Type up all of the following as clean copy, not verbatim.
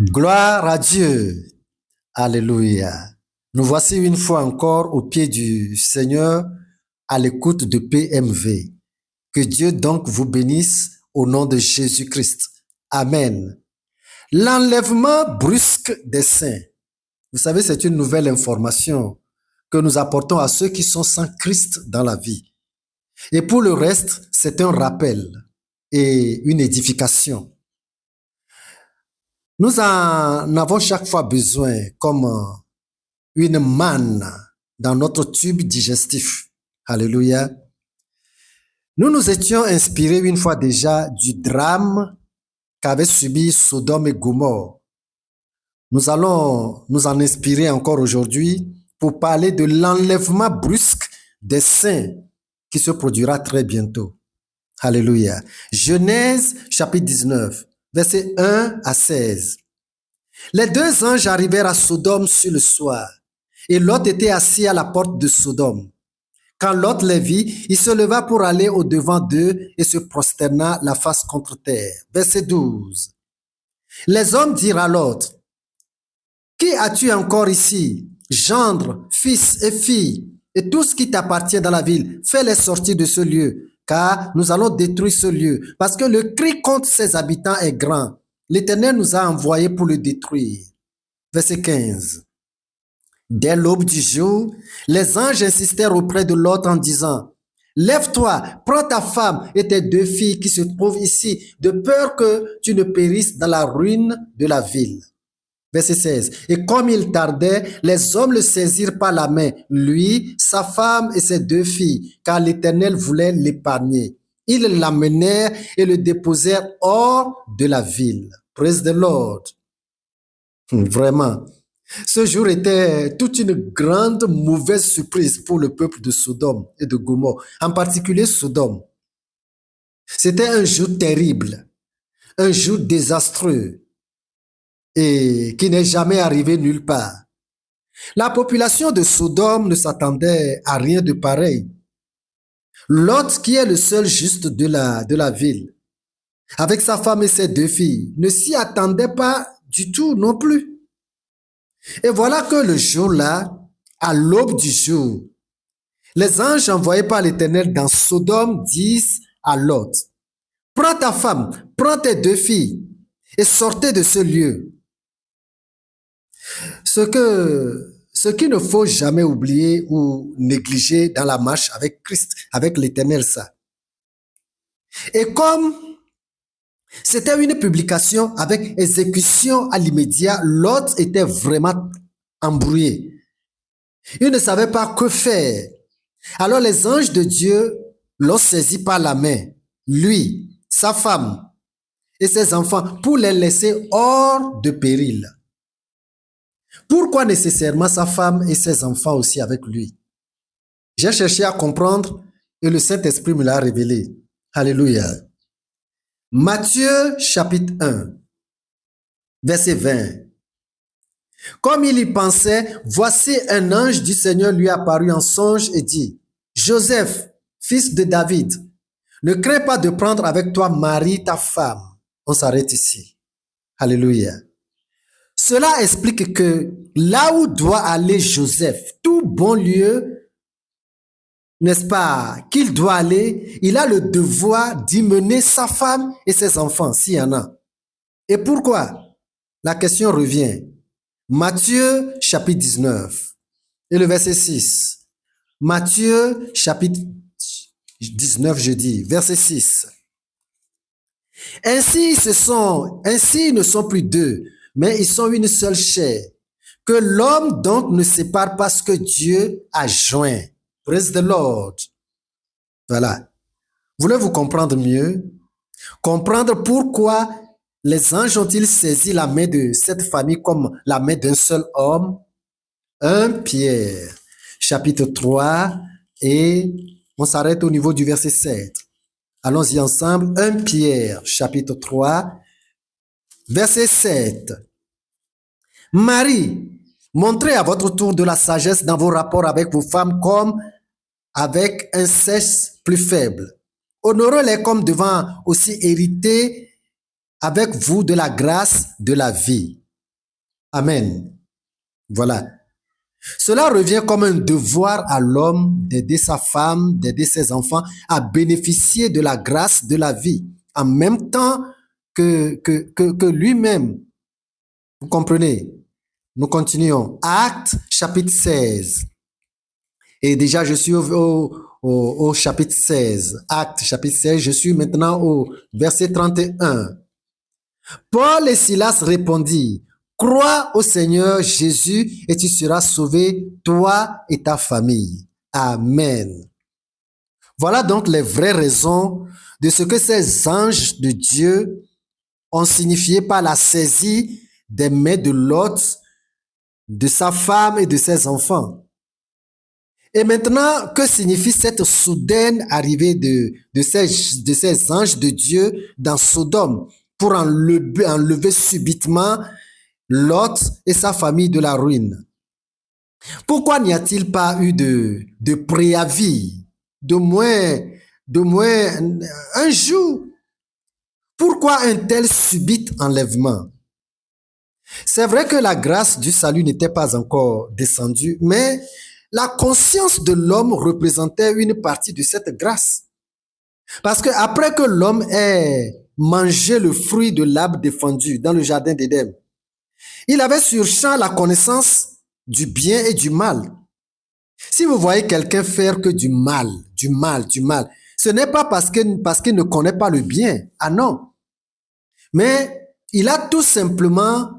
Gloire à Dieu. Alléluia. Nous voici une fois encore au pied du Seigneur à l'écoute de PMV. Que Dieu donc vous bénisse au nom de Jésus-Christ. Amen. L'enlèvement brusque des saints. Vous savez, c'est une nouvelle information que nous apportons à ceux qui sont sans Christ dans la vie. Et pour le reste, c'est un rappel et une édification. Nous en avons chaque fois besoin comme une manne dans notre tube digestif. Alléluia. Nous nous étions inspirés une fois déjà du drame qu'avaient subi Sodome et Gomorrhe. Nous allons nous en inspirer encore aujourd'hui pour parler de l'enlèvement brusque des saints qui se produira très bientôt. Alléluia. Genèse chapitre 19, versets 1 à 16. Les deux anges arrivèrent à Sodome sur le soir, et Lot était assis à la porte de Sodome. Quand Lot les vit, il se leva pour aller au-devant d'eux et se prosterna la face contre terre. Verset 12. Les hommes dirent à Lot, « Qui as-tu encore ici? Gendre, fils et filles, et tout ce qui t'appartient dans la ville, fais-les sortir de ce lieu, car nous allons détruire ce lieu, parce que le cri contre ses habitants est grand. L'Éternel nous a envoyés pour le détruire. » Verset 15. Dès l'aube du jour, les anges insistèrent auprès de Lot en disant, « Lève-toi, prends ta femme et tes deux filles qui se trouvent ici, de peur que tu ne périsses dans la ruine de la ville. » Verset 16. Et comme il tardait, les hommes le saisirent par la main, lui, sa femme et ses deux filles, car l'Éternel voulait l'épargner. Ils l'amenèrent et le déposèrent hors de la ville. Praise the Lord. Vraiment. Ce jour était toute une grande mauvaise surprise pour le peuple de Sodome et de Gomorrhe, en particulier Sodome. C'était un jour terrible, un jour désastreux et qui n'est jamais arrivé nulle part. La population de Sodome ne s'attendait à rien de pareil. Lot, qui est le seul juste de la ville, avec sa femme et ses deux filles, ne s'y attendait pas du tout non plus. Et voilà que le jour-là, à l'aube du jour, les anges envoyés par l'Éternel dans Sodome disent à Lot, « Prends ta femme, prends tes deux filles et sortez de ce lieu. » Ce qu'il ne faut jamais oublier ou négliger dans la marche avec Christ, avec l'Éternel, ça. Et comme c'était une publication avec exécution à l'immédiat, Lot était vraiment embrouillé. Il ne savait pas que faire. Alors les anges de Dieu l'ont saisi par la main, lui, sa femme et ses enfants, pour les laisser hors de péril. Pourquoi nécessairement sa femme et ses enfants aussi avec lui? J'ai cherché à comprendre et le Saint-Esprit me l'a révélé. Alléluia. Matthieu chapitre 1, verset 20. Comme il y pensait, voici un ange du Seigneur lui apparut en songe et dit, « Joseph, fils de David, ne crains pas de prendre avec toi Marie, ta femme. » On s'arrête ici. Alléluia. Cela explique que là où doit aller Joseph, tout bon lieu, n'est-ce pas, qu'il doit aller, il a le devoir d'y mener sa femme et ses enfants, s'il y en a. Et pourquoi? La question revient. Matthieu chapitre 19 et le verset 6. Matthieu chapitre 19, je dis, verset 6. Ainsi ils ne sont plus deux, mais ils sont une seule chair. Que l'homme donc ne sépare pas ce que Dieu a joint. Praise the Lord. Voilà. Voulez-vous comprendre mieux? Comprendre pourquoi les anges ont-ils saisi la main de cette famille comme la main d'un seul homme? 1 Pierre, chapitre 3, et on s'arrête au niveau du verset 7. Allons-y ensemble. 1 Pierre, chapitre 3, verset 7. Marie, montrez à votre tour de la sagesse dans vos rapports avec vos femmes comme avec un sexe plus faible. Honorez-les comme devant aussi hériter avec vous de la grâce de la vie. Amen. Voilà. Cela revient comme un devoir à l'homme d'aider sa femme, d'aider ses enfants à bénéficier de la grâce de la vie, en même temps que lui-même. Vous comprenez? Nous continuons. Actes chapitre 16. Et déjà, je suis au chapitre 16. Actes chapitre 16, je suis maintenant au verset 31. Paul et Silas répondirent, crois au Seigneur Jésus et tu seras sauvé, toi et ta famille. Amen. Voilà donc les vraies raisons de ce que ces anges de Dieu ont signifié par la saisie des mains de Lot, de sa femme et de ses enfants. Et maintenant, que signifie cette soudaine arrivée de ces anges de Dieu dans Sodome pour enlever subitement Lot et sa famille de la ruine? Pourquoi n'y a-t-il pas eu de préavis, de moins un jour? Pourquoi un tel subit enlèvement? C'est vrai que la grâce du salut n'était pas encore descendue, mais la conscience de l'homme représentait une partie de cette grâce. Parce que après que l'homme ait mangé le fruit de l'arbre défendu dans le jardin d'Éden, il avait sur champ la connaissance du bien et du mal. Si vous voyez quelqu'un faire que du mal, ce n'est pas parce qu'il ne connaît pas le bien. Ah non. Mais il a tout simplement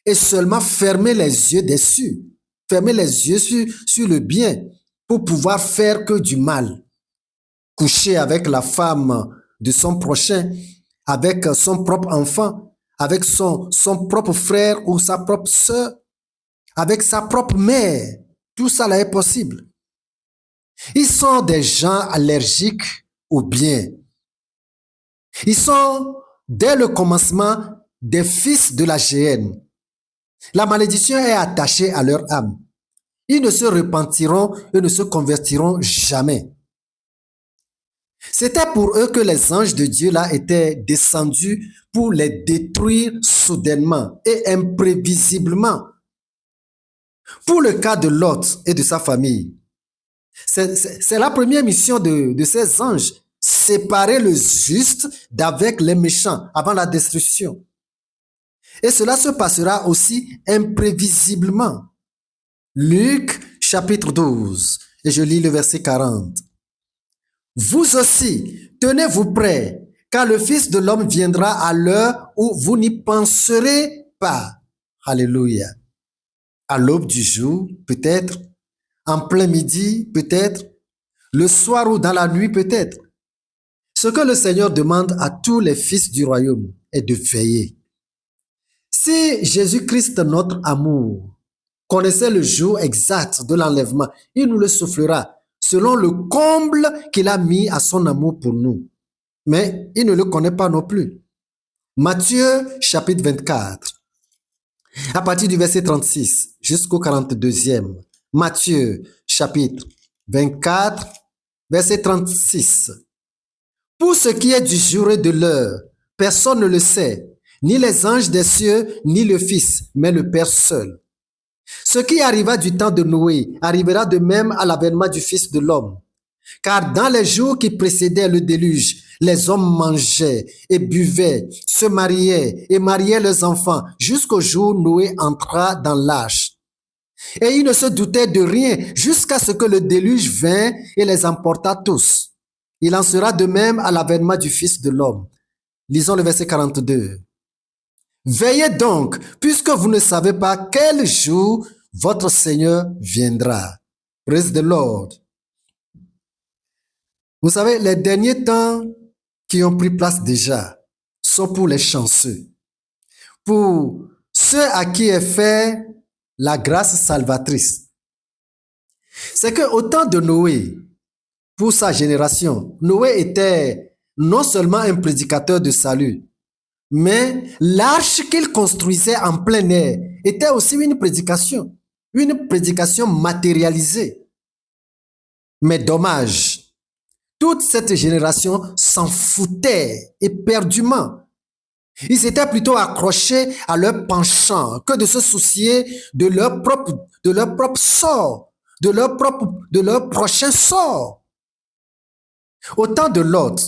et seulement fermé les yeux dessus, fermer les yeux sur le bien pour pouvoir faire que du mal. Coucher avec la femme de son prochain, avec son propre enfant, avec son propre frère ou sa propre sœur, avec sa propre mère. Tout ça là est possible. Ils sont des gens allergiques au bien. Ils sont, dès le commencement, des fils de la géhenne. La malédiction est attachée à leur âme. Ils ne se repentiront et ne se convertiront jamais. C'était pour eux que les anges de Dieu là étaient descendus pour les détruire soudainement et imprévisiblement. Pour le cas de Lot et de sa famille, c'est la première mission de ces anges, séparer le juste d'avec les méchants avant la destruction. Et cela se passera aussi imprévisiblement. Luc chapitre 12, et je lis le verset 40. Vous aussi, tenez-vous prêts, car le Fils de l'homme viendra à l'heure où vous n'y penserez pas. Alléluia. À l'aube du jour, peut-être, en plein midi, peut-être, le soir ou dans la nuit, peut-être. Ce que le Seigneur demande à tous les fils du royaume est de veiller. Si Jésus-Christ, notre amour, connaissait le jour exact de l'enlèvement, il nous le soufflera selon le comble qu'il a mis à son amour pour nous. Mais il ne le connaît pas non plus. Matthieu chapitre 24, à partir du verset 36 jusqu'au 42e. Matthieu chapitre 24, verset 36. Pour ce qui est du jour et de l'heure, personne ne le sait, ni les anges des cieux, ni le Fils, mais le Père seul. Ce qui arriva du temps de Noé arrivera de même à l'avènement du Fils de l'homme. Car dans les jours qui précédaient le déluge, les hommes mangeaient et buvaient, se mariaient et mariaient leurs enfants, jusqu'au jour où Noé entra dans l'arche. Et ils ne se doutaient de rien jusqu'à ce que le déluge vint et les emporta tous. Il en sera de même à l'avènement du Fils de l'homme. Lisons le verset 42. Veillez donc, puisque vous ne savez pas quel jour votre Seigneur viendra. Praise the Lord. Vous savez, les derniers temps qui ont pris place déjà sont pour les chanceux, pour ceux à qui est fait la grâce salvatrice. C'est que au temps de Noé, pour sa génération, Noé était non seulement un prédicateur de salut, mais l'arche qu'il construisait en plein air était aussi une prédication matérialisée. Mais dommage, toute cette génération s'en foutait éperdument. Ils étaient plutôt accrochés à leur penchant que de se soucier de leur propre sort, de leur prochain sort. Au temps de Lot,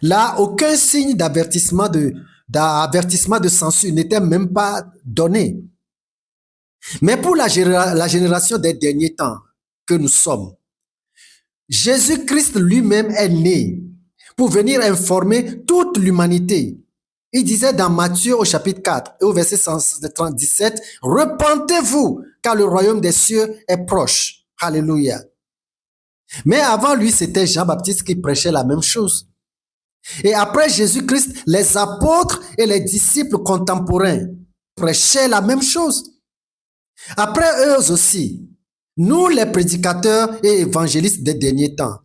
là, aucun signe d'avertissement de censure n'était même pas donné. Mais pour la génération des derniers temps que nous sommes, Jésus-Christ lui-même est né pour venir informer toute l'humanité. Il disait dans Matthieu au chapitre 4 et au verset 137, « Repentez-vous, car le royaume des cieux est proche. » Alléluia. Mais avant lui, c'était Jean-Baptiste qui prêchait la même chose. Et après Jésus-Christ, les apôtres et les disciples contemporains prêchaient la même chose. Après eux aussi, nous les prédicateurs et évangélistes des derniers temps,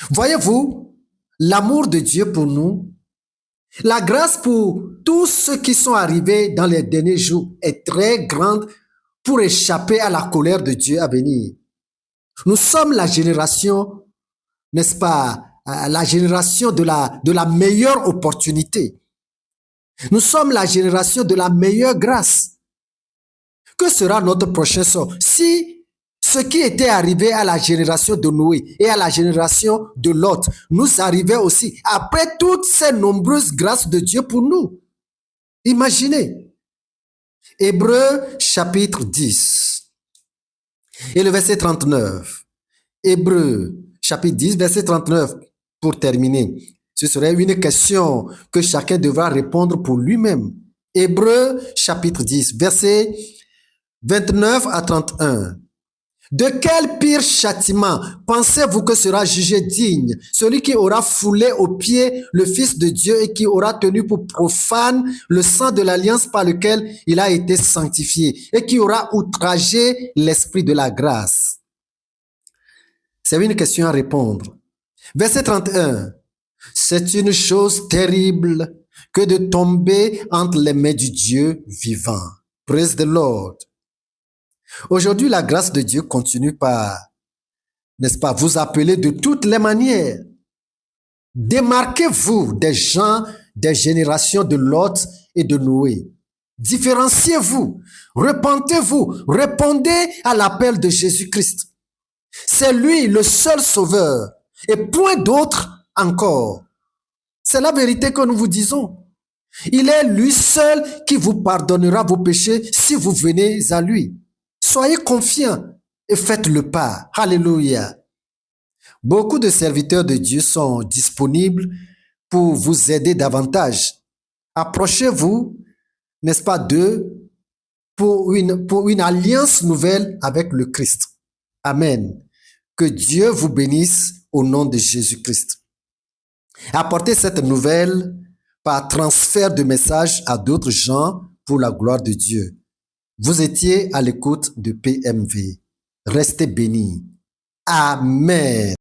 voyez-vous, l'amour de Dieu pour nous, la grâce pour tous ceux qui sont arrivés dans les derniers jours est très grande pour échapper à la colère de Dieu à venir. Nous sommes la génération, n'est-ce pas, la génération de la meilleure opportunité. Nous sommes la génération de la meilleure grâce. Que sera notre prochain sort si ce qui était arrivé à la génération de Noé et à la génération de Lot nous arrivait aussi après toutes ces nombreuses grâces de Dieu pour nous? Imaginez. Hébreux chapitre 10 et le verset 39. Hébreux chapitre 10, verset 39 pour terminer. Ce serait une question que chacun devra répondre pour lui-même. Hébreux chapitre 10, verset 29 à 31. De quel pire châtiment pensez-vous que sera jugé digne celui qui aura foulé aux pieds le Fils de Dieu et qui aura tenu pour profane le sang de l'alliance par lequel il a été sanctifié et qui aura outragé l'esprit de la grâce? C'est une question à répondre. Verset 31. C'est une chose terrible que de tomber entre les mains du Dieu vivant. Praise the Lord. Aujourd'hui, la grâce de Dieu continue par, n'est-ce pas, vous appeler de toutes les manières. Démarquez-vous des gens des générations de Lot et de Noé. Différenciez-vous, repentez-vous, répondez à l'appel de Jésus-Christ. C'est lui le seul sauveur et point d'autre encore. C'est la vérité que nous vous disons. Il est lui seul qui vous pardonnera vos péchés si vous venez à lui. Soyez confiants et faites le pas. Alléluia. Beaucoup de serviteurs de Dieu sont disponibles pour vous aider davantage. Approchez-vous, n'est-ce pas, d'eux pour une alliance nouvelle avec le Christ. Amen. Que Dieu vous bénisse au nom de Jésus-Christ. Apportez cette nouvelle par transfert de messages à d'autres gens pour la gloire de Dieu. Vous étiez à l'écoute de PMV. Restez bénis. Amen.